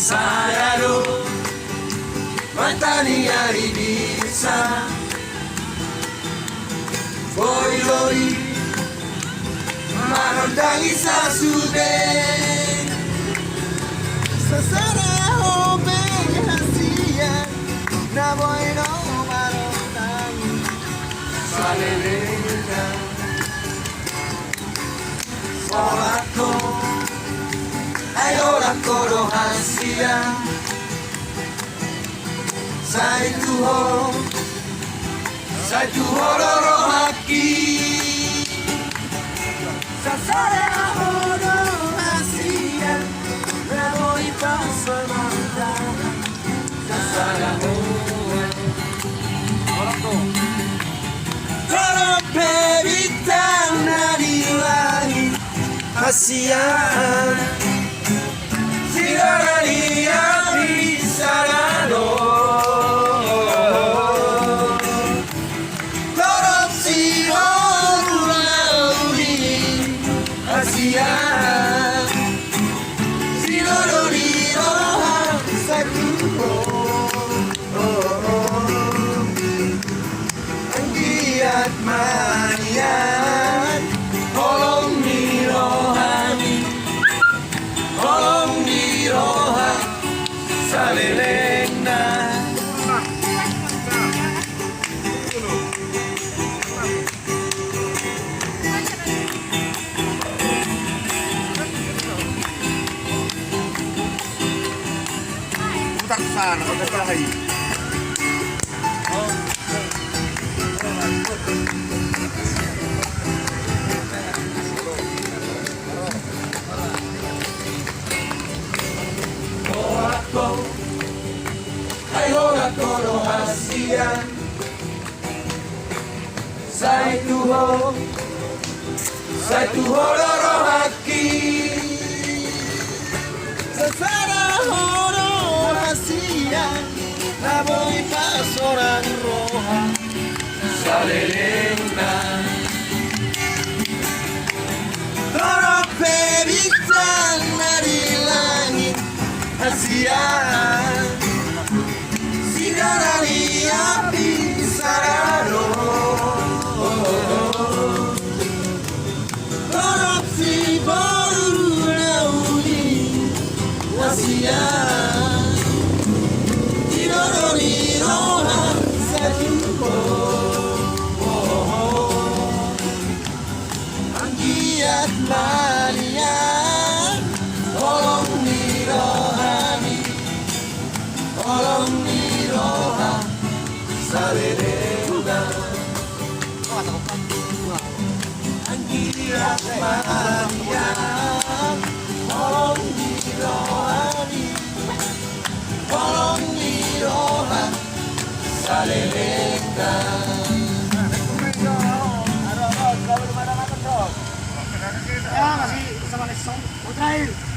Sadaro Matani ari bisa Boy loi Marondangi sasude Sasara hobe hasia na boy no marondangi Salelena Solako Ayora koro hasia Sai tuho roro haki Sasara hodo hasia na boy paso marondangi Sasara Koro bebitang nariwangi hasia Sigararia pisarano Corrupsi orulauri hasia Silororiro sakuho Anggiat manian Holong nirohani Holong niroha Salelena Taksan, pagkakahay. Ayora koro hasia Sai tuho roro haki Sasara hodo hasia na boy paso roja Salelena Koro bebitang narilangi hasia Sigararia pisarano Corrupsi borulauri hasia Tirororiroha sajuko Anggiat Maria Tolong nirohani Tolong niroha Salelena Anggiat Maria Tolong nirohani Tolong niroha Salelena Ya, masih sama Lesong. Mau terakhir.